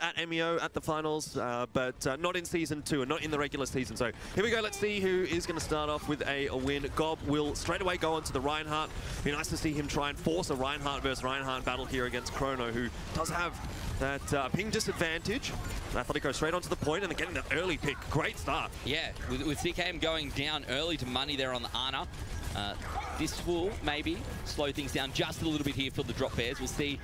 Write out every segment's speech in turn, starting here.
at MEO at the finals, but not in Season 2 and not in the regular season. So here we go. Let's see who is going to start off with a win. Gob will straight away go on to the Reinhardt. Be nice to see him try and force a Reinhardt versus Reinhardt battle here against Chrono, who does have that ping disadvantage. Athletico straight onto the point and they're getting the early pick. Great start. Yeah, with CKM going down early to money there on the Ana. This will maybe slow things down just a little bit here for the Drop Bears. We'll see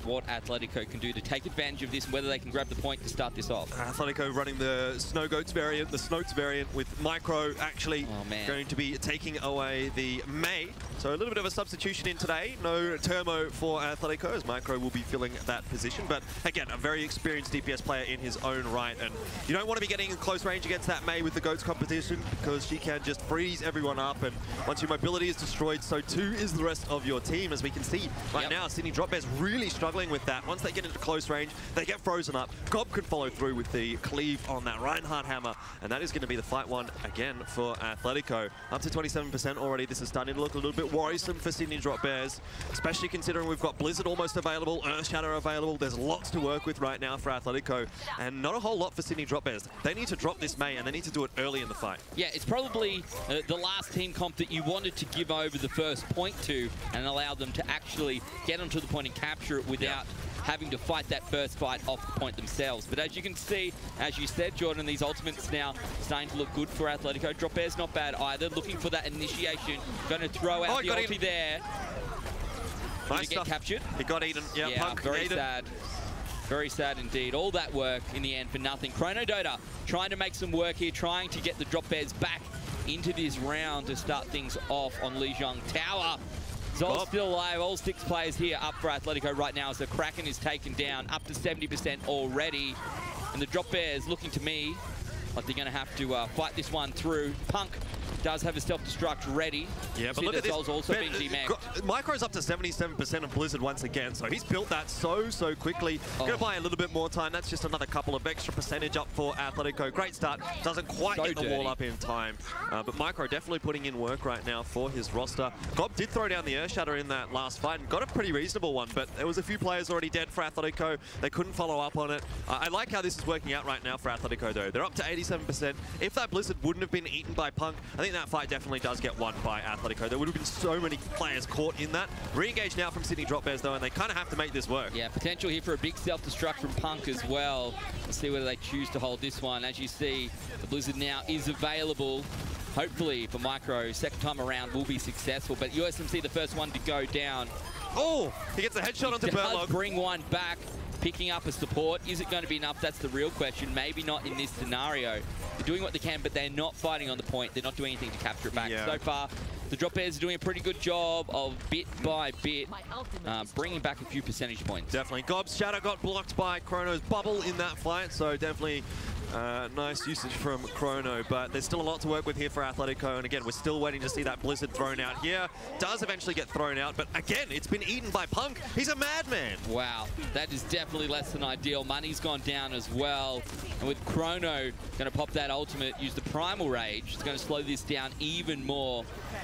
what Athletico can do to take advantage of this and whether they can grab the point to start this off. Athletico running the Snow Goats variant, the Snoats variant with Micro actually going to be taking away the May. So a little bit of a substitution in today. No Termo for Athletico as Micro will be filling that position. But again, a very experienced DPS player in his own right. And you don't want to be getting in close range against that May with the Goats competition because she can just freeze everyone up. And once your mobility is destroyed, so too is the rest of your team. As we can see right now, Sydney Drop Bears really struggling with that. Once they get into close range, they get frozen up. Gob can follow through with the cleave on that Reinhardt hammer, and that is going to be the fight one again for Athletico. Up to 27% already. This is starting to look a little bit worrisome for Sydney Drop Bears, especially considering we've got Blizzard almost available, Earth Shadow available. There's lots to work with right now for Athletico, and not a whole lot for Sydney Drop Bears. They need to drop this May, and they need to do it early in the fight. Yeah, it's probably the last team comp that you wanted to give over the first point to and allow them to actually get onto the point and capture it without having to fight that first fight off the point themselves. But as you can see, as you said, Jordan, these ultimates now starting to look good for Athletico. Drop Bears not bad either. Looking for that initiation. Going to throw out the ulti there. Nice get captured. He got eaten. Yeah, Punk very sad. Very sad indeed. All that work in the end for nothing. Chrono Dota trying to make some work here, trying to get the Drop Bears back into this round to start things off on Lijiang Tower. Zol's still alive. All 6 players here up for Athletico right now as the Kraken is taken down, up to 70% already. And the Drop Bears looking to me like they're going to have to fight this one through. Punk does have a self-destruct ready. Yeah, but look at this. Zol's also being demexed. Micro's up to 77% of Blizzard once again, so he's built that so quickly. Gonna buy a little bit more time. That's just another couple of extra percentage up for Athletico. Great start. Doesn't quite get the wall up in time. But Micro definitely putting in work right now for his roster. Gob did throw down the Earth Shatter in that last fight and got a pretty reasonable one, but there was a few players already dead for Athletico. They couldn't follow up on it. I like how this is working out right now for Athletico though. They're up to 87%. If that Blizzard wouldn't have been eaten by Punk, I think that fight definitely does get won by Athletico. There would have been so many players caught in that. Re-engage now from Sydney Drop Bears though, and they kind of have to make this work. Yeah, potential here for a big self-destruct from Punk as well. Let's see whether they choose to hold this one. As you see, the Blizzard now is available. Hopefully for Micro, second time around will be successful, but USMC the first one to go down. Oh, he gets a headshot onto Burlock. Bring one back. Picking up a support. Is it going to be enough? That's the real question. Maybe not in this scenario. They're doing what they can, but they're not fighting on the point. They're not doing anything to capture it back. So far, the Drop Bears are doing a pretty good job of bit by bit bringing back a few percentage points. Definitely. Gob's Shadow got blocked by Chrono's bubble in that fight, so definitely nice usage from Chrono, but there's still a lot to work with here for Athletico, and again, we're still waiting to see that Blizzard thrown out here. Does eventually get thrown out, but again, it's been eaten by Punk. He's a madman. Wow, that is definitely less than ideal. Money's gone down as well, and with Chrono going to pop that ultimate, use the Primal Rage, it's going to slow this down even more.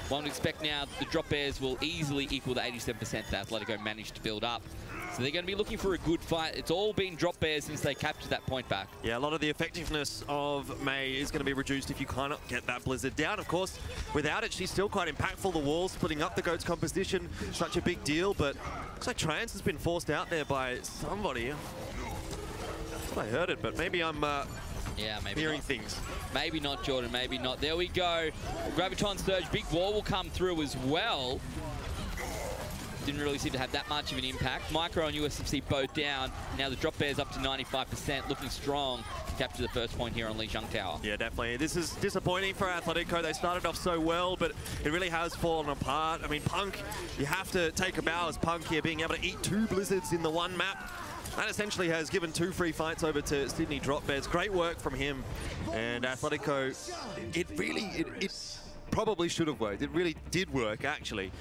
One would expect now the Drop Bears will easily equal the 87% that Athletico managed to build up. So they're going to be looking for a good fight. It's all been Drop Bears since they captured that point back. Yeah, a lot of the effectiveness of May is going to be reduced if you cannot get that Blizzard down. Of course, without it, she's still quite impactful. The wall splitting up the Goats composition, such a big deal, but looks like Trans has been forced out there by somebody. I heard it, but maybe I'm maybe hearing not. Things. Maybe not, Jordan, maybe not. There we go. Graviton Surge, big wall will come through as well. Didn't really seem to have that much of an impact. Micro and USMC both down. Now the Drop Bears up to 95%, looking strong to capture the first point here on Lijiang Tower. Yeah, definitely. This is disappointing for Athletico. They started off so well, but it really has fallen apart. I mean, Punk, you have to take a bow as Punk here, being able to eat 2 Blizzards in the one map. That essentially has given 2 free fights over to Sydney Drop Bears. Great work from him. And Athletico, it probably should have worked. It really did work, actually.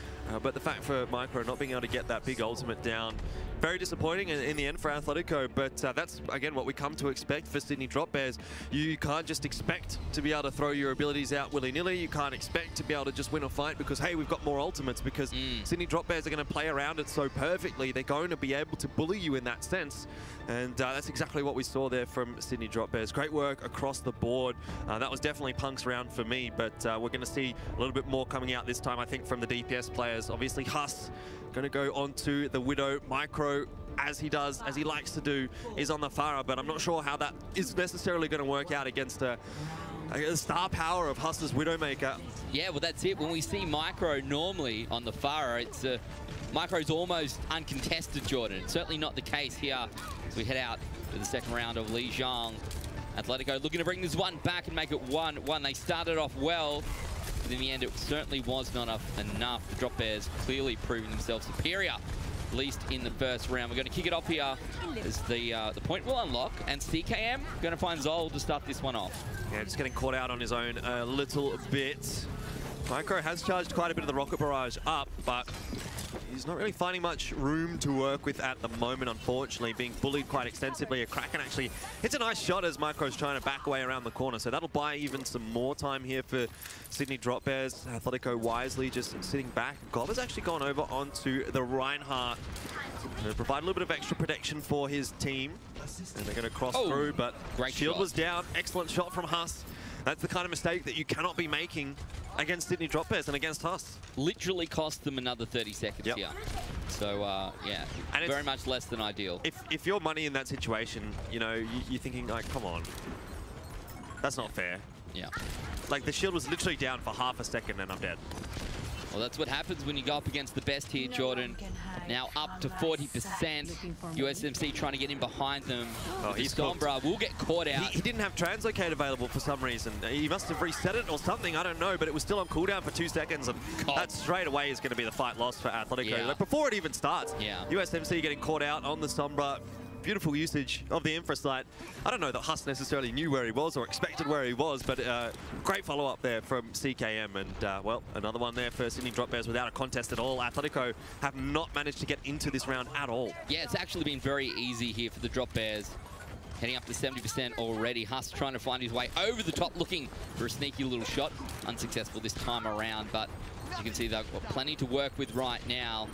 But the fact for Micro not being able to get that big ultimate down very disappointing in the end for Athletico, but that's, again, what we come to expect for Sydney Drop Bears. You can't just expect to be able to throw your abilities out willy-nilly. You can't expect to be able to just win a fight because, hey, we've got more ultimates, because Sydney Drop Bears are going to play around it so perfectly. They're going to be able to bully you in that sense, and that's exactly what we saw there from Sydney Drop Bears. Great work across the board. That was definitely Punk's round for me, but we're going to see a little bit more coming out this time, I think, from the DPS players. Obviously, Huss going to go on to the Widow. Micro, as he does, as he likes to do, is on the Pharah, but I'm not sure how that is necessarily going to work out against a star power of Huss's Widowmaker. Yeah, well, that's it. When we see Micro normally on the Pharah, it's Micro's almost uncontested, Jordan. It's certainly not the case here as we head out to the second round of Lijiang. Atletico looking to bring this one back and make it 1-1. They started off well, but in the end, it certainly was not enough. The Drop Bears clearly proving themselves superior, at least in the first round. We're going to kick it off here as the point will unlock, and CKM going to find Zol to start this one off. Yeah, just getting caught out on his own a little bit. Micro has charged quite a bit of the rocket barrage up, but he's not really finding much room to work with at the moment, unfortunately, being bullied quite extensively. A Kraken actually hits a nice shot as Micro's trying to back away around the corner, so that'll buy even some more time here for Sydney Drop Bears. Athletico wisely just sitting back. Gob has actually gone over onto the Reinhardt to provide a little bit of extra protection for his team. And they're going to cross through, but shield was down. Excellent shot from Huss. That's the kind of mistake that you cannot be making against Sydney Drop Bears and against Huss. Literally cost them another 30 seconds here. So, yeah, and very much less than ideal. If you're money in that situation, you know, you're thinking, like, come on. That's not fair. Yeah. Like, the shield was literally down for half a second and I'm dead. Well, that's what happens when you go up against the best here, Jordan. Now up to 40%. USMC trying to get in behind them. Oh, he's Sombra will get caught out. He didn't have translocate available for some reason. He must have reset it or something, I don't know, but it was still on cooldown for 2 seconds. And that straight away is going to be the fight lost for Athletico. Yeah. Like, before it even starts, USMC getting caught out on the Sombra. Beautiful usage of the infra site. I don't know that Huss necessarily knew where he was or expected where he was, but great follow-up there from CKM. And, well, another one there for Sydney Drop Bears without a contest at all. Atletico have not managed to get into this round at all. Yeah, it's actually been very easy here for the Drop Bears. Heading up to 70% already. Huss trying to find his way over the top, looking for a sneaky little shot. Unsuccessful this time around, but as you can see, they've got plenty to work with right now.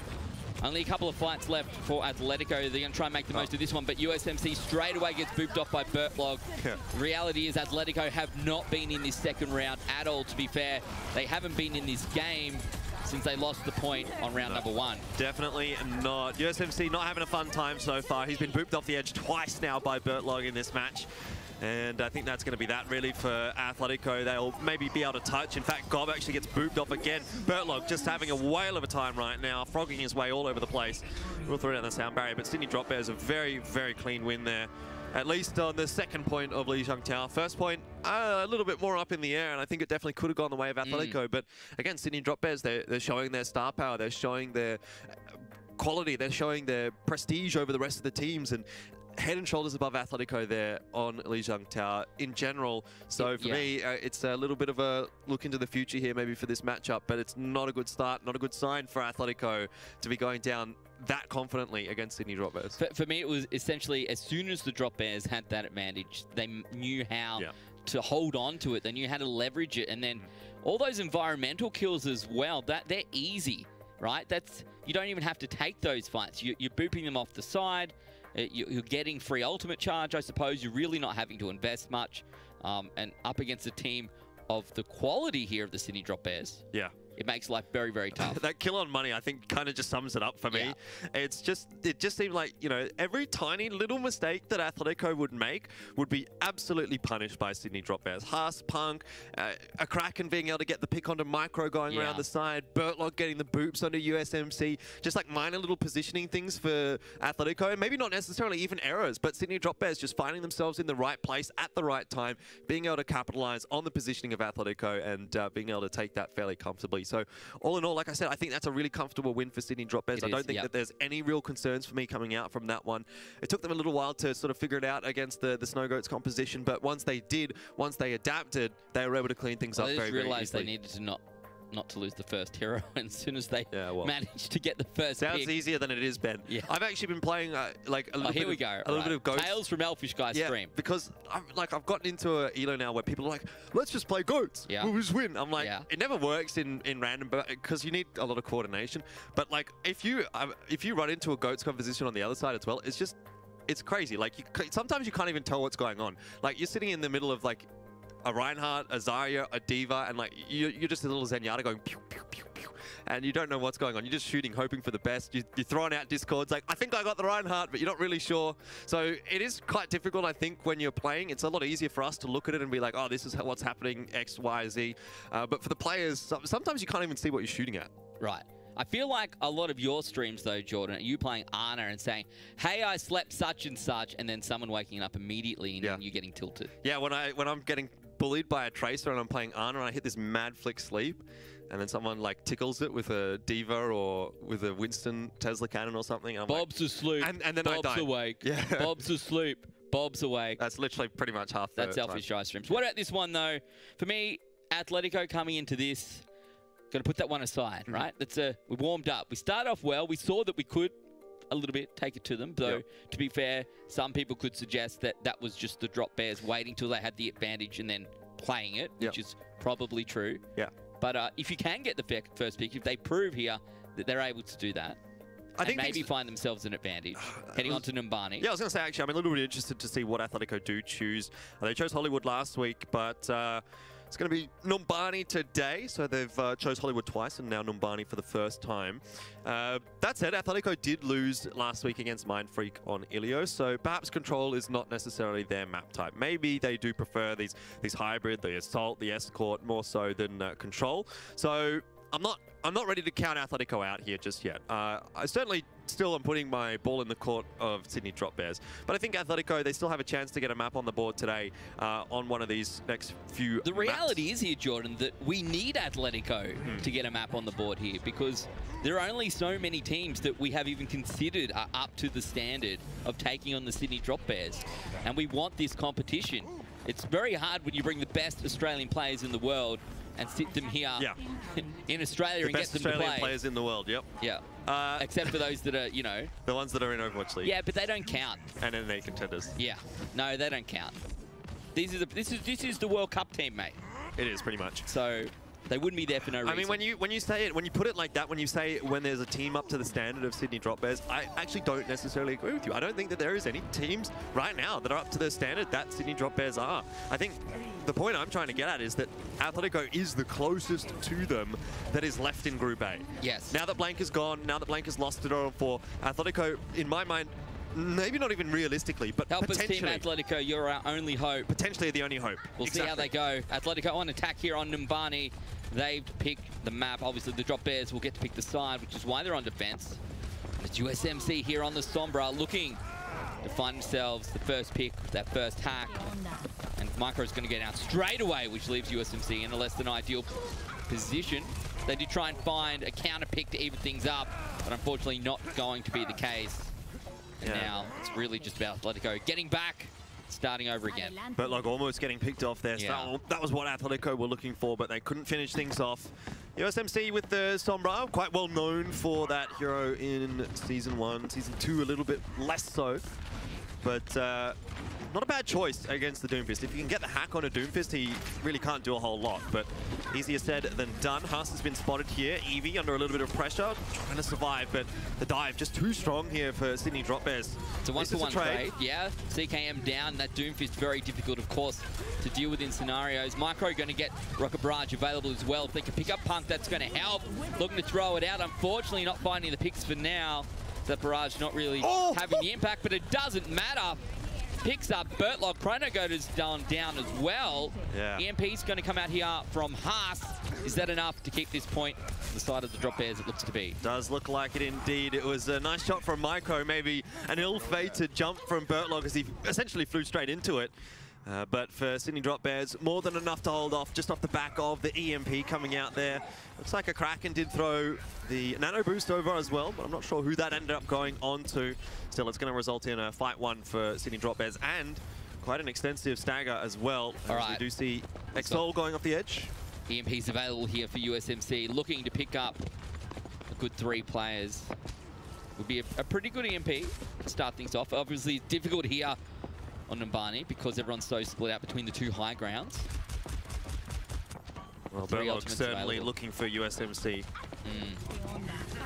Only a couple of fights left for Atletico. They're going to try and make the most of this one, but USMC straight away gets booped off by Bertlog. Yeah. Reality is Atletico have not been in this second round at all, to be fair. They haven't been in this game since they lost the point on round number 1. Definitely not. USMC not having a fun time so far. He's been booped off the edge twice now by Bertlog in this match. And I think that's going to be that, really, for Atletico. They'll maybe be able to touch. In fact, Gob actually gets booped off again. Bertlog just having a whale of a time right now, frogging his way all over the place. We'll throw down the sound barrier, but Sydney Drop Bears a very, very clean win there. At least on the second point of Lijiang Tower. First point, a little bit more up in the air, and I think it definitely could have gone the way of Atletico. But again, Sydney Drop Bears, they're showing their star power. They're showing their quality. They're showing their prestige over the rest of the teams. And head and shoulders above Atletico there on Lijiang Tower in general. So for me, it's a little bit of a look into the future here maybe for this matchup, but it's not a good start, not a good sign for Atletico to be going down that confidently against Sydney Drop Bears. For me, it was essentially as soon as the Drop Bears had that advantage, they knew how to hold on to it. They knew how to leverage it. And then all those environmental kills as well, they're easy, right? You don't even have to take those fights. You're booping them off the side. You're getting free ultimate charge, I suppose. You're really not having to invest much. And up against a team of the quality here of the Sydney Drop Bears. Yeah. It makes life very, very tough. That kill on money, I think, kind of just sums it up for me. It just seemed like, you know, every tiny little mistake that Atletico would make would be absolutely punished by Sydney Drop Bears. Huss, Punk, a Kraken being able to get the pick onto Micro going around the side, Bertlog getting the boops onto USMC, just like minor little positioning things for Atletico, and maybe not necessarily even errors, but Sydney Drop Bears just finding themselves in the right place at the right time, being able to capitalize on the positioning of Atletico and being able to take that fairly comfortably. So all in all, like I said, I think that's a really comfortable win for Sydney Drop Bears. I don't think that there's any real concerns for me coming out from that one. It took them a little while to sort of figure it out against the Snow Goats composition, but once they adapted, they were able to clean things up very, very easily. They realized they needed to not to lose the first hero. And as soon as they manage to get the first Sounds pick, easier than it is, Ben. Yeah. I've actually been playing like a little bit of Goats. Tales from Elfishguy stream. Because I've gotten into a elo now where people are like, let's just play Goats. Yeah. We'll just win. I'm like, it never works in random, because you need a lot of coordination. But like, if you run into a Goats composition on the other side as well, it's crazy. Like, sometimes you can't even tell what's going on. Like, you're sitting in the middle of like a Reinhardt, a Zarya, a D.Va, and like you're just a little Zenyatta going pew, pew, pew, pew, and you don't know what's going on. You're just shooting, hoping for the best. You're throwing out discords like, I think I got the Reinhardt, but you're not really sure. So it is quite difficult, I think, when you're playing. It's a lot easier for us to look at it and be like, oh, this is what's happening, X, Y, Z. But for the players, sometimes you can't even see what you're shooting at. Right. I feel like a lot of your streams, though, Jordan, are you playing Ana and saying, hey, I slept such and such, and then someone waking up immediately and then you getting tilted. Yeah, when I'm getting bullied by a Tracer and I'm playing Ana and I hit this mad flick sleep, and then someone like tickles it with a D.Va or with a Winston Tesla cannon or something. I'm Bob's like, asleep. And then Bob's I die. awake. Yeah. Bob's asleep. Bob's awake. That's literally pretty much half the That's Elfishguy streams. What about this one, though? For me, Athletico coming into this, got to put that one aside, right? We warmed up. We started off well. We saw that we could a little bit take it to them, though. To be fair, some people could suggest that that was just the drop bears waiting till they had the advantage and then playing it, which is probably true. Yeah. But if you can get the first pick, if they prove here that they're able to do that, I think maybe find themselves an advantage heading on to Numbani. Yeah, I was going to say, actually, I'm a little bit interested to see what Athletico do choose. They chose Hollywood last week, but it's going to be Numbani today. So they've chose Hollywood twice and now Numbani for the first time. That said, Athletico did lose last week against Mindfreak on Ilios, so perhaps Control is not necessarily their map type. Maybe they do prefer these hybrid, the Assault, the Escort, more so than Control. So I'm not ready to count Athletico out here just yet. I certainly still am putting my ball in the court of Sydney Drop Bears. But I think Athletico, they still have a chance to get a map on the board today on one of these next few The reality is here, Jordan, that we need Athletico to get a map on the board here, because there are only so many teams that we have even considered are up to the standard of taking on the Sydney Drop Bears. And we want this competition. It's very hard when you bring the best Australian players in the world and sit them here in Australia and get them to play. The best Australian players in the world, Yeah. Except for those that are, you know... The ones that are in Overwatch League. Yeah, but they don't count. And then they Contenders. Yeah. No, they don't count. This is the World Cup team, mate. It is, pretty much. So... they wouldn't be there for no reason. I mean, when you say it, when you put it like that, when you say when there's a team up to the standard of Sydney Drop Bears, I actually don't necessarily agree with you. I don't think that there is any teams right now that are up to the standard that Sydney Drop Bears are. I think the point I'm trying to get at is that Athletico is the closest to them that is left in Group A. Yes. Now that Blank is gone, now that Blank has lost it all for Athletico, in my mind, maybe not even realistically, but help us, potentially. Team Athletico, you're our only hope. Potentially the only hope. We'll see how they go. Athletico on attack here on Numbani. They've picked the map. Obviously, the Drop Bears will get to pick the side, which is why they're on defense. It's USMC here on the Sombra, looking to find themselves the first pick, that first hack. And Micro's going to get out straight away, which leaves USMC in a less than ideal position. They did try and find a counter pick to even things up, but unfortunately not going to be the case. And now it's really just about Athletico getting back, starting over again. But like almost getting picked off there. So that was what Athletico were looking for, but they couldn't finish things off. USMC with the Sombra, quite well known for that hero in Season 1. Season 2 a little bit less so. But not a bad choice against the Doomfist. If you can get the hack on a Doomfist, he really can't do a whole lot. But easier said than done. Haas has been spotted here. Eevee under a little bit of pressure, trying to survive, but the dive just too strong here for Sydney Drop Bears. It's a one-for-one trade. Yeah, CKM down. That Doomfist very difficult, of course, to deal with in scenarios. Micro going to get Rocket Barrage available as well. If they can pick up Punk, that's going to help. Looking to throw it out. Unfortunately, not finding the picks for now. That Barrage not really having the impact, but it doesn't matter. Picks up Bertlog. Chronogoater's down as well. Yeah. EMP's going to come out here from Haas. Is that enough to keep this point on the side of the Drop Bears? It looks to be. Does look like it indeed. It was a nice shot from Micro, maybe an ill-fated jump from Bertlog as he essentially flew straight into it. But for Sydney Drop Bears, more than enough to hold off just off the back of the EMP coming out there. Looks like a Kraken did throw the Nano Boost over as well, but I'm not sure who that ended up going on to. Still, it's going to result in a fight one for Sydney Drop Bears and quite an extensive stagger as well. All right. We do see Exol going off the edge. EMP's available here for USMC, looking to pick up a good 3 players. Would be a pretty good EMP to start things off. Obviously, it's difficult here on Numbani because everyone's so split out between the 2 high grounds. Well, Burlock certainly looking for USMC.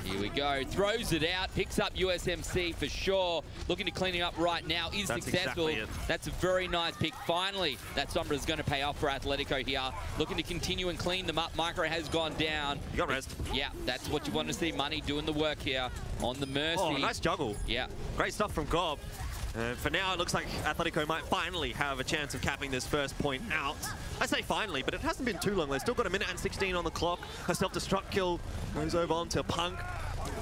Here we go. Throws it out. Picks up USMC for sure. Looking to clean him up right now. Is successful. Exactly. That's a very nice pick. Finally, that Sombra is going to pay off for Athletico here. Looking to continue and clean them up. Micro has gone down. You got rest. Yeah, that's what you want to see. Money doing the work here on the Mercy. Oh, nice juggle. Yeah. Great stuff from Gob. For now, it looks like Athletico might finally have a chance of capping this first point out. I say finally, but it hasn't been too long. They've still got a minute and 16 on the clock. A self-destruct kill goes over onto Punk.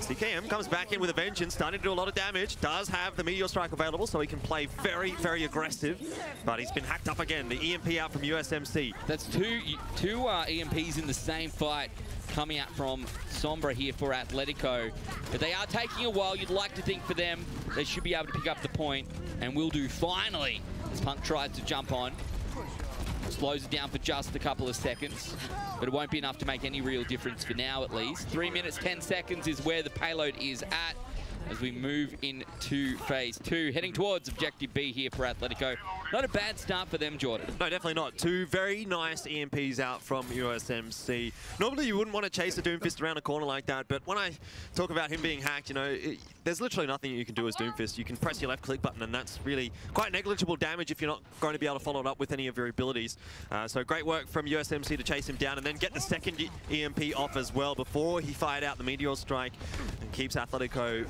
CKM comes back in with a vengeance, starting to do a lot of damage. Does have the Meteor Strike available, so he can play very, very aggressive. But he's been hacked up again. The EMP out from USMC. That's two EMPs in the same fight coming out from Sombra here for Athletico. But they are taking a while. You'd like to think for them, they should be able to pick up the point, and will do finally, as Punk tries to jump on. Slows it down for just a couple of seconds, but it won't be enough to make any real difference for now, at least. 3 minutes, 10 seconds is where the payload is at as we move into phase 2, heading towards objective B here for Athletico. Not a bad start for them, Jordan. No, definitely not. 2 very nice EMPs out from USMC. Normally, you wouldn't want to chase a Doomfist around a corner like that, but when I talk about him being hacked, you know, there's literally nothing you can do as Doomfist. You can press your left click button, and that's really quite negligible damage if you're not going to be able to follow it up with any of your abilities. So great work from USMC to chase him down and then get the second EMP off as well before he fired out the Meteor Strike and keeps Athletico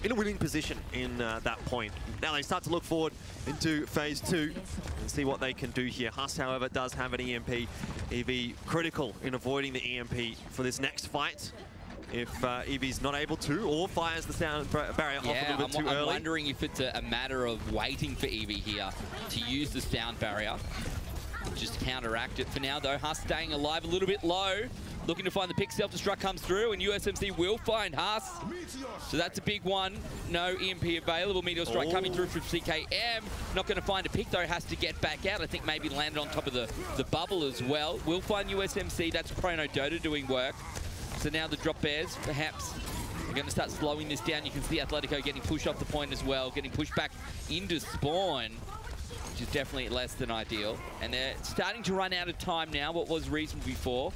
in a winning position in that point. Now they start to look forward into phase 2 and see what they can do here. Huss, however, does have an EMP. EV critical in avoiding the EMP for this next fight. If EV's not able to, or fires the sound barrier off a little bit too early. I'm wondering if it's a matter of waiting for EV here to use the sound barrier. Just counteract it for now, though. Huss staying alive a little bit low. Looking to find the pick. Self-destruct comes through, and USMC will find Huss. So that's a big one. No EMP available. Meteor Strike coming through from CKM. Not going to find a pick, though. Has to get back out. I think maybe landed on top of the bubble as well. Will find USMC. That's Chrono Dota doing work. So now the drop bears, perhaps, are going to start slowing this down. You can see Athletico getting pushed off the point as well, getting pushed back into spawn, which is definitely less than ideal. And they're starting to run out of time now, what was reasonable before.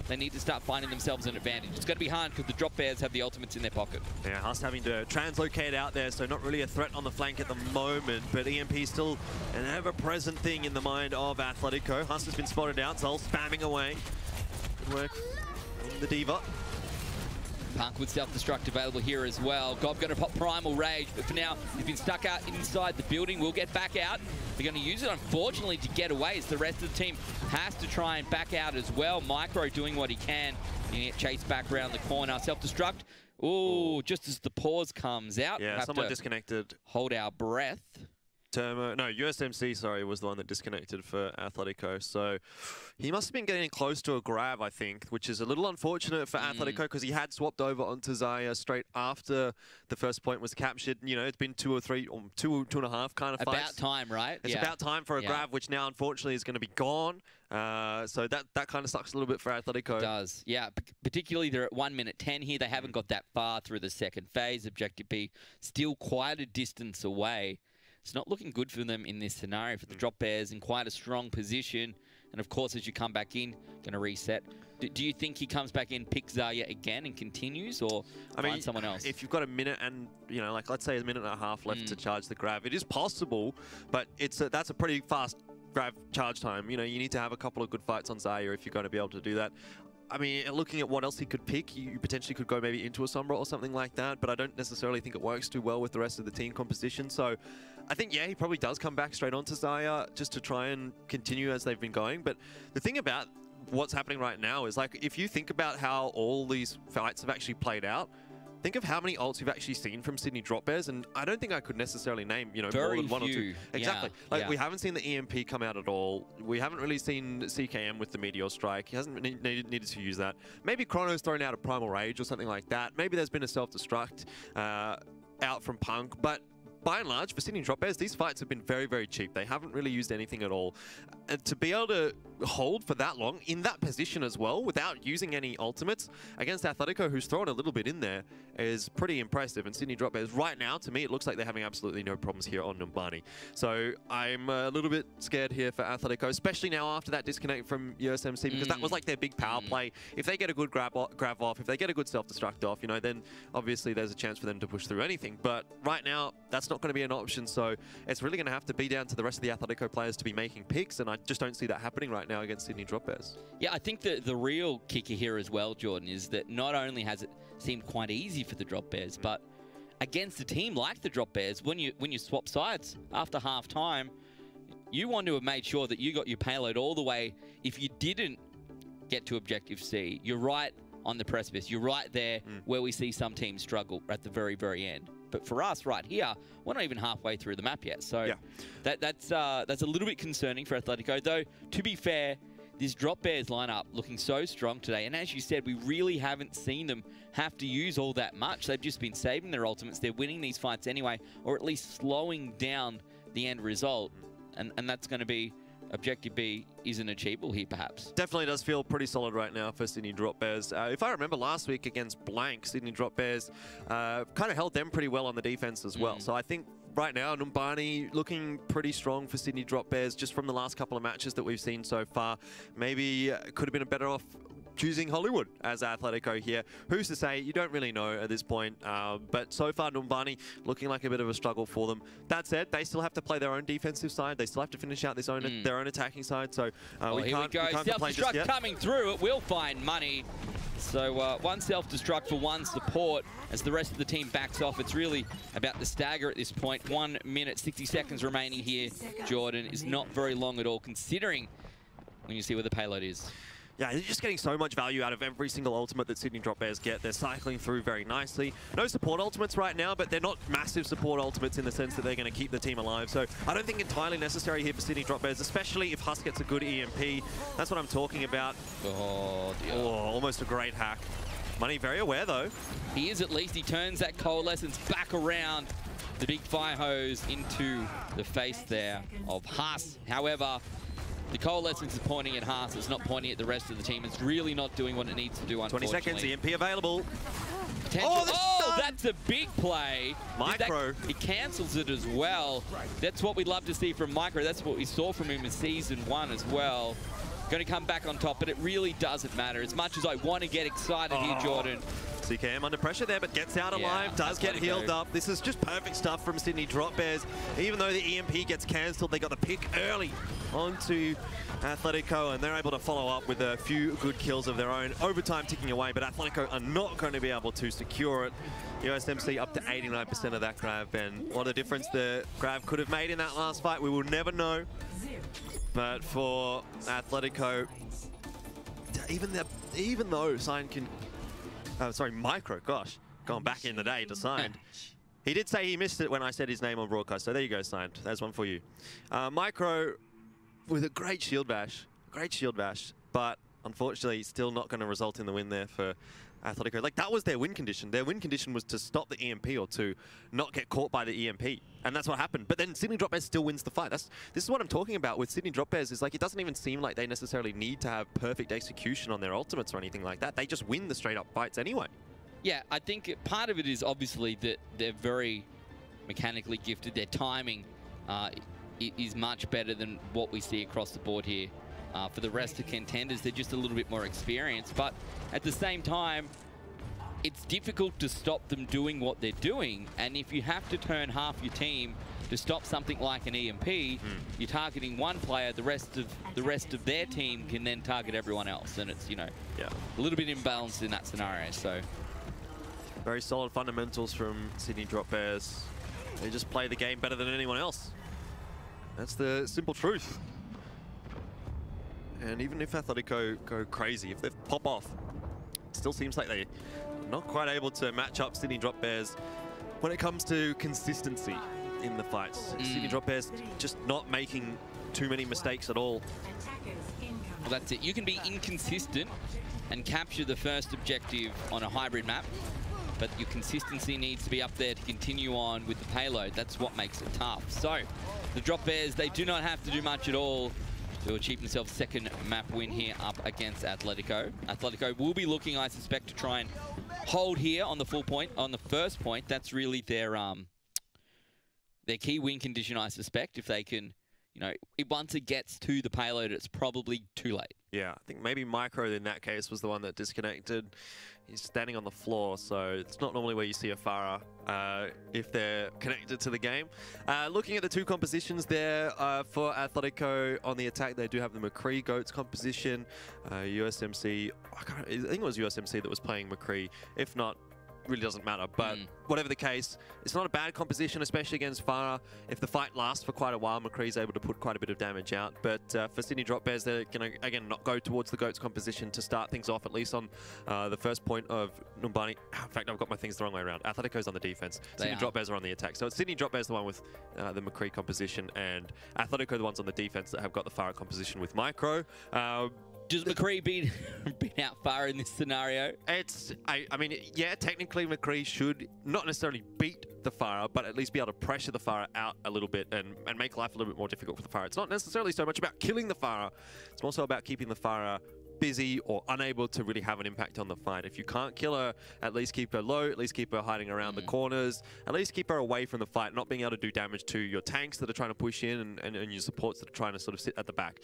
They need to start finding themselves an advantage. It's going to be hard because the drop bears have the ultimates in their pocket. Yeah, Huss having to translocate out there, so not really a threat on the flank at the moment, but EMP is still an ever-present thing in the mind of Athletico. Huss has been spotted out, Zol spamming away. Good work from the Diva. Punk with self-destruct available here as well. Gob going to pop Primal Rage, but for now, he's been stuck out inside the building. We'll get back out. They're going to use it, unfortunately, to get away, as the rest of the team has to try and back out as well. Micro doing what he can. You get chased back around the corner. Self-destruct. Ooh, just as the pause comes out. Yeah, someone disconnected. Hold our breath. No, USMC, sorry, was the one that disconnected for Athletico. So he must have been getting close to a grab, I think, which is a little unfortunate for Athletico because he had swapped over onto Zaya straight after the first point was captured. You know, it's been 2 or 3, or two and a half kind of fights. About time, right? It's about time for a grab, which now, unfortunately, is going to be gone. So that kind of sucks a little bit for Athletico. It does, yeah. Particularly they're at 1 minute 10 here. They haven't got that far through the second phase. Objective B still quite a distance away. It's not looking good for them in this scenario, for the drop bears in quite a strong position. And of course, as you come back in, going to reset. Do you think he comes back in, picks Zaya again and continues, or find someone else? If you've got a minute and, you know, like let's say a minute and a half left to charge the grab, it is possible, but that's a pretty fast grab charge time. You know, you need to have a couple of good fights on Zaya if you're going to be able to do that. I mean, looking at what else he could pick, you potentially could go maybe into a Sombra or something like that, but I don't necessarily think it works too well with the rest of the team composition. So I think, yeah, he probably does come back straight onto Zaya just to try and continue as they've been going. But the thing about what's happening right now is, like, if you think about how all these fights have actually played out, think of how many ults we've actually seen from Sydney Drop Bears, and I don't think I could necessarily name, you know, more than one or two. Exactly. Yeah, like, we haven't seen the EMP come out at all. We haven't really seen CKM with the Meteor Strike. He hasn't needed to use that. Maybe Chrono's thrown out a Primal Rage or something like that. Maybe there's been a self-destruct out from Punk, but by and large, for Sydney Drop Bears, these fights have been very, very cheap. They haven't really used anything at all. And to be able to hold for that long in that position as well without using any ultimates against Athletico, who's thrown a little bit in there, is pretty impressive. And Sydney Drop Bears, right now, to me, it looks like they're having absolutely no problems here on Numbani. So I'm a little bit scared here for Athletico, especially now after that disconnect from USMC, because that was like their big power play. If they get a good grab off, if they get a good self-destruct off, you know, then obviously there's a chance for them to push through anything. But right now, that's not going to be an option. So it's really going to have to be down to the rest of the Athletico players to be making picks, and I just don't see that happening right now against Sydney Drop Bears. Yeah, I think the real kicker here as well, Jordan, is that not only has it seemed quite easy for the Drop Bears, but against a team like the Drop Bears, when you swap sides after half-time, you want to have made sure that you got your payload all the way. If you didn't get to Objective C, you're right on the precipice. You're right there where we see some teams struggle at the very, very end. But for us right here, we're not even halfway through the map yet. So that's a little bit concerning for Athletico. Though, to be fair, this Drop Bears lineup looking so strong today. And as you said, we really haven't seen them have to use all that much. They've just been saving their ultimates. They're winning these fights anyway, or at least slowing down the end result. And that's going to be Objective B isn't achievable here, perhaps. Definitely does feel pretty solid right now for Sydney Drop Bears. If I remember last week against Blank, Sydney Drop Bears kind of held them pretty well on the defense as well. So I think right now, Numbani looking pretty strong for Sydney Drop Bears just from the last couple of matches that we've seen so far. Maybe could have been better off choosing Hollywood as Athletico here. Who's to say? You don't really know at this point. But so far, Numbani looking like a bit of a struggle for them. That said, they still have to play their own defensive side. They still have to finish out their own attacking side. So we can't complain just yet. Coming through, it will find money. So one self-destruct for one support as the rest of the team backs off. It's really about the stagger at this point. 1 minute, 60 seconds remaining here. Jordan is not very long at all, considering when you see where the payload is. Yeah, they're just getting so much value out of every single ultimate that Sydney Drop Bears get. They're cycling through very nicely. No support ultimates right now, but they're not massive support ultimates in the sense that they're going to keep the team alive. So I don't think entirely necessary here for Sydney Drop Bears, especially if Husk gets a good EMP. That's what I'm talking about. Oh, dear. Oh, almost a great hack. Money very aware, though. He is at least. He turns that Coalescence back around. The big fire hose into the face there of Husk. However, the Coalescence is pointing at Haas. It's not pointing at the rest of the team. It's really not doing what it needs to do, unfortunately. 20 seconds, EMP available. Oh, that's a big play. Micro. He cancels it as well. That's what we'd love to see from Micro. That's what we saw from him in Season 1 as well. Going to come back on top, but it really doesn't matter. As much as I want to get excited here, Jordan. CKM under pressure there, but gets out alive, does get healed up. This is just perfect stuff from Sydney Drop Bears. Even though the EMP gets cancelled, they got the pick early onto Athletico, and they're able to follow up with a few good kills of their own. Overtime ticking away, but Athletico are not going to be able to secure it. USMC up to 89% of that grab, and what a difference the grab could have made in that last fight, we will never know. But for Athletico, even though Sign can... Micro, gosh, gone back in the day to Sign. He did say he missed it when I said his name on broadcast, so there you go, Sign. There's one for you. Micro with a great shield bash, but unfortunately still not going to result in the win there for Athletico. Like, that was their win condition. Their win condition was to stop the EMP or to not get caught by the EMP. And that's what happened. But then Sydney Drop Bears still wins the fight. This is what I'm talking about with Sydney Drop Bears, is like, it doesn't even seem like they necessarily need to have perfect execution on their ultimates or anything like that. They just win the straight up fights anyway. Yeah, I think part of it is obviously that they're very mechanically gifted. Their timing is much better than what we see across the board here. For the rest of Contenders, they're just a little bit more experienced. But at the same time, it's difficult to stop them doing what they're doing. And if you have to turn half your team to stop something like an EMP, you're targeting one player, the rest of their team can then target everyone else. And it's, you know, a little bit imbalanced in that scenario. So very solid fundamentals from Sydney Drop Bears. They just play the game better than anyone else. That's the simple truth. And even if Athletico go crazy, if they pop off, it still seems like they're not quite able to match up Sydney Drop Bears when it comes to consistency in the fights. Sydney Drop Bears just not making too many mistakes at all. Well, that's it. You can be inconsistent and capture the first objective on a hybrid map, but your consistency needs to be up there to continue on with the payload. That's what makes it tough. So the Drop Bears, they do not have to do much at all Who will achieve themselves second map win here up against Athletico. Athletico will be looking, I suspect, to try and hold here on the full point, on the first point. That's really their key win condition, I suspect. If they can, you know, once it gets to the payload, it's probably too late. Yeah, I think maybe Micro in that case was the one that disconnected. He's standing on the floor, so it's not normally where you see a Farah if they're connected to the game. Looking at the two compositions there for Athletico on the attack, they do have the McCree Goats composition. USMC, I think it was USMC that was playing McCree. If not, really doesn't matter, but whatever the case, it's not a bad composition, especially against Farah. If the fight lasts for quite a while, McCree's able to put quite a bit of damage out. But for Sydney Drop Bears, they're going to, again, not go towards the Goats composition to start things off, at least on the first point of Numbani. In fact, I've got my things the wrong way around. Atletico's on the defense. Sydney Drop Bears are on the attack. So it's Sydney Drop Bears the one with the McCree composition, and Athletico the ones on the defense that have got the Farah composition with Micro. Does McCree beat out Farah in this scenario? I mean, yeah, technically McCree should not necessarily beat the Farah, but at least be able to pressure the Farah out a little bit and make life a little bit more difficult for the Farah. It's not necessarily so much about killing the Farah. It's more so about keeping the Farah busy or unable to really have an impact on the fight. If you can't kill her, at least keep her low, at least keep her hiding around the corners, at least keep her away from the fight, not being able to do damage to your tanks that are trying to push in and your supports that are trying to sort of sit at the back.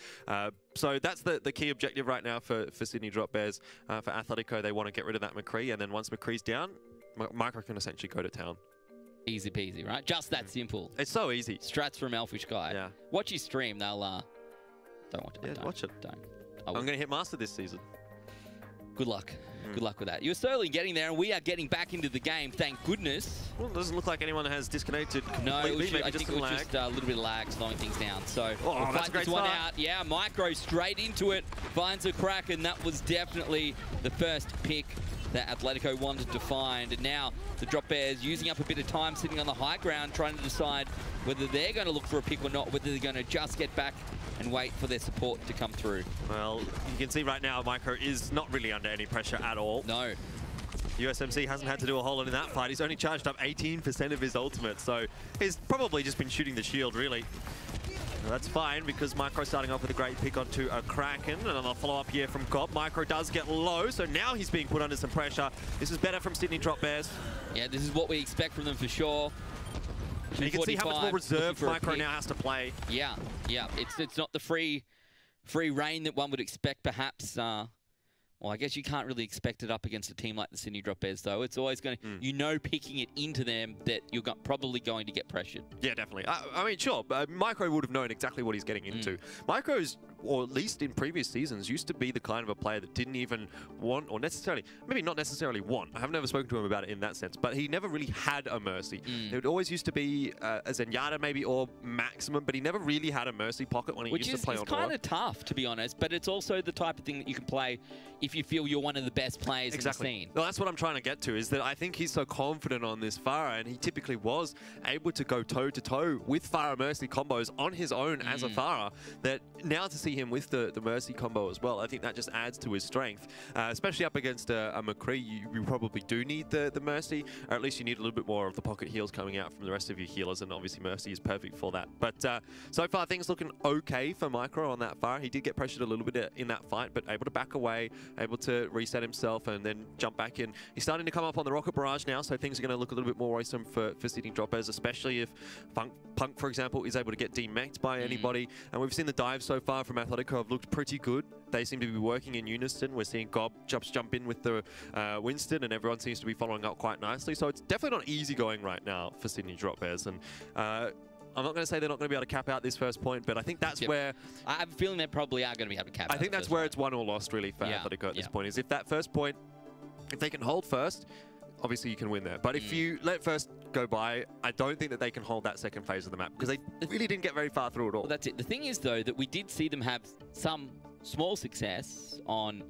So that's the key objective right now for Sydney Drop Bears. For Athletico, they want to get rid of that McCree, and then once McCree's down, Micro can essentially go to town. Easy peasy, right? Just that simple. It's so easy. Strats from Elfishguy. Yeah. Watch his stream. They'll don't watch it. Yeah, don't, watch it. Don't. I'm going to hit Master this season. Good luck. Good luck with that. You're slowly getting there, and we are getting back into the game, thank goodness. Well, it doesn't look like anyone has disconnected completely. No, I think it was lag. just a little bit of lag slowing things down. So we'll fight this one out. Yeah, Micro straight into it, finds a crack, and that was definitely the first pick that Athletico wanted to find. And now the Drop Bears using up a bit of time sitting on the high ground, trying to decide whether they're going to look for a pick or not, whether they're going to just get back and wait for their support to come through. Well, you can see right now Micro is not really under any pressure at all. No. USMC hasn't had to do a whole lot in that fight. He's only charged up 18% of his ultimate, so he's probably just been shooting the shield, really. Well, that's fine, because Micro starting off with a great pick onto a Kraken, and then a follow-up here from Gob. Micro does get low, so now he's being put under some pressure. This is better from Sydney Drop Bears. Yeah, this is what we expect from them for sure. And you can see how much more reserved Micro now has to play. Yeah, yeah. It's not the free reign that one would expect, perhaps. Well, I guess you can't really expect it up against a team like the Sydney Drop Bears, though. It's always going to, you know, picking it into them that you're probably going to get pressured. Yeah, definitely. I mean, sure, but Micro would have known exactly what he's getting into. Micro's, or at least in previous seasons, used to be the kind of a player that didn't even want, or necessarily, maybe not necessarily want. I have never spoken to him about it in that sense, but he never really had a Mercy. It would always used to be a Zenyatta maybe, or Maximum, but he never really had a Mercy pocket when he used to play on Which is kind of tough, to be honest, but it's also the type of thing that you can play if you feel you're one of the best players in the scene. Well, that's what I'm trying to get to, is that I think he's so confident on this Farah, and he typically was able to go toe-to-toe with Farah Mercy combos on his own as a Farah, that now to see him with the Mercy combo as well, I think that just adds to his strength. Especially up against a McCree, you probably do need the Mercy, or at least you need a little bit more of the pocket heals coming out from the rest of your healers, and obviously Mercy is perfect for that. But so far, things looking okay for Micro on that Farah. He did get pressured a little bit in that fight, but able to back away, able to reset himself and then jump back in. He's starting to come up on the rocket barrage now, so things are going to look a little bit more worrisome for Sydney Drop Bears, especially if Punk, for example, is able to get demeched by anybody. And we've seen the dives so far from Athletico have looked pretty good. They seem to be working in unison. We're seeing Gob jump in with the Winston, and everyone seems to be following up quite nicely. So it's definitely not easy going right now for Sydney Drop Bears. And I'm not going to say they're not going to be able to cap out this first point, but I think that's where... I have a feeling they probably are going to be able to cap out. I think that's where it's won or lost, really, for Athletico at this point, is if that first point, if they can hold first, obviously you can win there. But if you let first go by, I don't think that they can hold that second phase of the map, because they really didn't get very far through at all. Well, that's it. The thing is, though, that we did see them have some small success on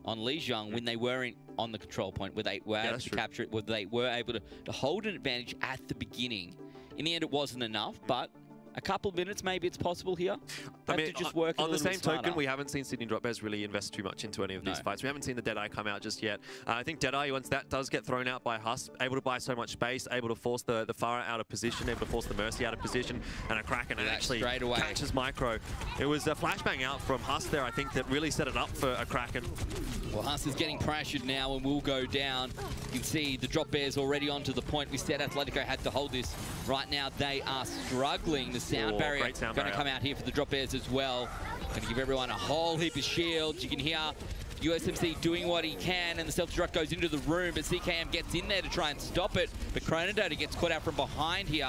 Lijiang when they were on the control point, where they were able to capture it, where they were able to hold an advantage at the beginning. In the end, it wasn't enough, but a couple of minutes, maybe it's possible here. I mean, to just work on the same token, we haven't seen Sydney Drop Bears really invest too much into any of these fights. We haven't seen the Deadeye come out just yet. I think Deadeye, once that does get thrown out by Huss, able to buy so much space, able to force the Pharah out of position, able to force the Mercy out of position, and a Kraken actually catches Micro. It was a flashbang out from Huss there, I think, that really set it up for a Kraken. Well, Huss is getting pressured now and will go down. You can see the Drop Bears already onto the point. We said Athletico had to hold this. Right now, they are struggling. The sound barrier is going to come out here for the Drop Bears as well. Going to give everyone a whole heap of shields. You can hear USMC doing what he can, and the self-destruct goes into the room, but CKM gets in there to try and stop it. But Chronodota gets caught out from behind here.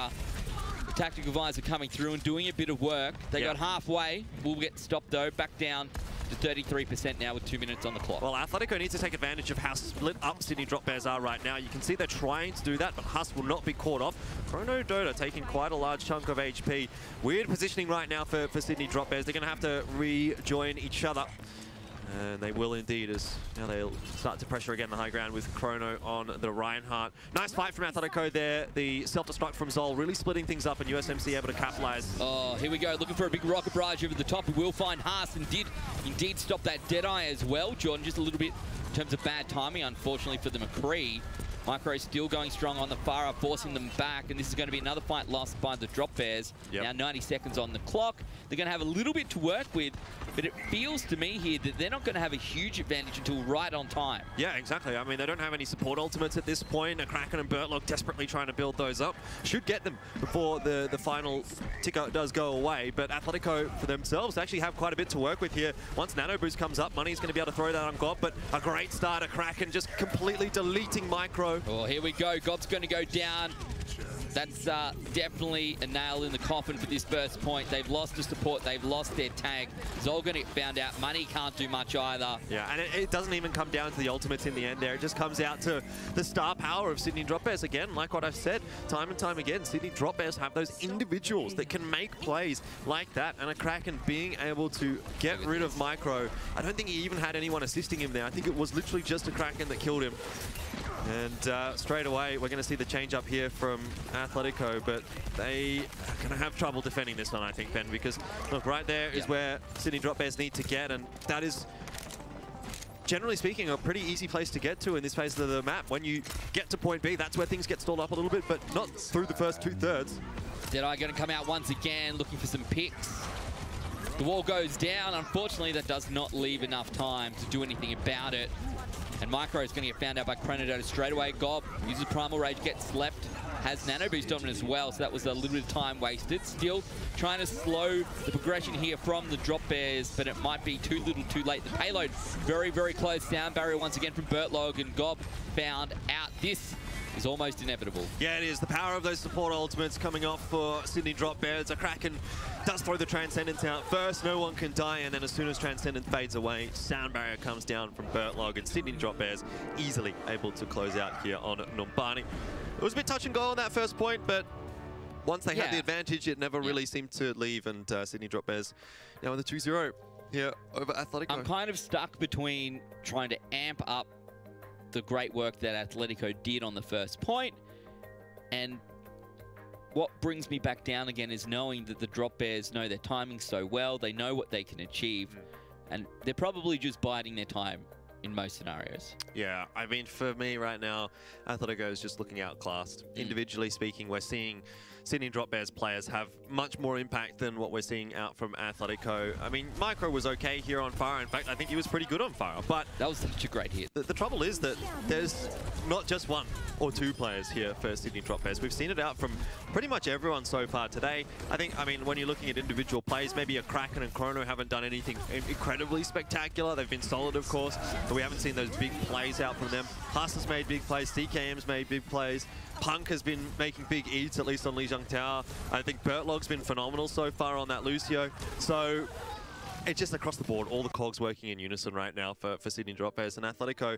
The tactical advisor coming through and doing a bit of work. They got halfway. Will get stopped, though. Back down to 33% now with 2 minutes on the clock. Well, Athletico needs to take advantage of how split up Sydney Drop Bears are right now. You can see they're trying to do that, but Huss will not be caught off. Chronodota taking quite a large chunk of HP. Weird positioning right now for Sydney Drop Bears. They're going to have to rejoin each other. And they will indeed, as now they'll start to pressure again the high ground with Chrono on the Reinhardt. Nice fight from Athletico there. The self-destruct from Zol really splitting things up, and USMC able to capitalize. Oh, here we go. Looking for a big rocket barrage over the top. We will find Haas, and did indeed stop that Deadeye as well. Jordan, just a little bit in terms of bad timing, unfortunately, for the McCree. Micro still going strong on the Pharah, forcing them back, and this is going to be another fight lost by the Drop Bears. Now 90 seconds on the clock. They're going to have a little bit to work with, but it feels to me here that they're not going to have a huge advantage until right on time. Yeah, exactly. I mean, they don't have any support ultimates at this point. A Kraken and Bertlock desperately trying to build those up. Should get them before the final ticker does go away, but Athletico for themselves actually have quite a bit to work with here. Once Nano Boost comes up, Money's going to be able to throw that on Gob, but a great start. A Kraken just completely deleting Micro. Oh, here we go. Gob's going to go down. That's definitely a nail in the coffin for this first point. They've lost the support. They've lost their tag. Zol going to get found out. Money can't do much either. Yeah, and it doesn't even come down to the ultimates in the end there. It just comes out to the star power of Sydney Drop Bears. Again, like what I've said time and time again, Sydney Drop Bears have those individuals that can make plays like that. And a Kraken being able to get rid of Micro. I don't think he even had anyone assisting him there. I think it was literally just a Kraken that killed him. And straight away, we're going to see the change up here from Athletico, but they are going to have trouble defending this one, I think, Ben, because look, right there is where Sydney Drop Bears need to get, and that is, generally speaking, a pretty easy place to get to in this phase of the map. When you get to point B, that's where things get stalled up a little bit, but not through the first 2/3. Deadeye going to come out once again, looking for some picks. The wall goes down. Unfortunately, that does not leave enough time to do anything about it. And Micro is going to get found out by Chronodota straight away. Gob uses Primal Rage, gets leapt, has Nano Boost on him as well, so that was a little bit of time wasted. Still trying to slow the progression here from the Drop Bears, but it might be too little too late. The payload very, very close. Sound barrier once again from Bertlog, and Gob found out. This is almost inevitable. Yeah, it is. The power of those support ultimates coming off for Sydney Drop Bears. A Kraken does throw the Transcendence out first. No one can die, and then as soon as Transcendence fades away, Sound Barrier comes down from Bertlog, and Sydney Drop Bears easily able to close out here on Numbani. It was a bit touch and go on that first point, but once they had the advantage, it never really seemed to leave, and Sydney Drop Bears now with a 2-0 here over Athletico. I'm kind of stuck between trying to amp up the great work that Athletico did on the first point, and what brings me back down again is knowing that the Drop Bears know their timing so well, they know what they can achieve, and they're probably just biding their time in most scenarios. Yeah, I mean, for me right now, Athletico is just looking outclassed. Individually speaking, we're seeing Sydney Drop Bears players have much more impact than what we're seeing out from Athletico. I mean, Micro was okay here on Fire. In fact, I think he was pretty good on Fire, but that was such a great hit. The trouble is that there's not just one or two players here for Sydney Drop Bears. We've seen it out from pretty much everyone so far today. I mean, when you're looking at individual plays, maybe a Kraken and Chrono haven't done anything incredibly spectacular. They've been solid, of course, but we haven't seen those big plays out from them. Haas has made big plays, CKM's made big plays. Punk has been making big eats, at least on Lijiang Tower. I think Bertlog's been phenomenal so far on that Lucio. So it's just across the board, all the cogs working in unison right now for Sydney Drop Bears. And Athletico,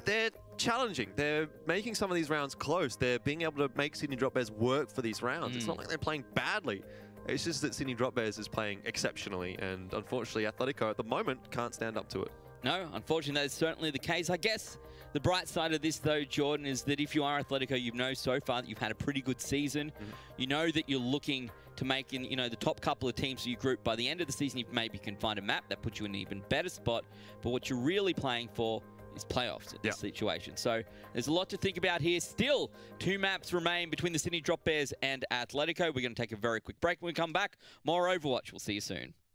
they're challenging. They're making some of these rounds close. They're being able to make Sydney Drop Bears work for these rounds. It's not like they're playing badly. It's just that Sydney Drop Bears is playing exceptionally. And unfortunately, Athletico at the moment can't stand up to it. No, unfortunately, that is certainly the case. I guess the bright side of this, though, Jordan, is that if you are Athletico, you know so far that you've had a pretty good season. You know that you're looking to make in, you know, the top couple of teams of your group. By the end of the season, you maybe can find a map that puts you in an even better spot. But what you're really playing for is playoffs in this situation. So there's a lot to think about here. Still, 2 maps remain between the Sydney Drop Bears and Athletico. We're going to take a very quick break. When we come back, more Overwatch. We'll see you soon.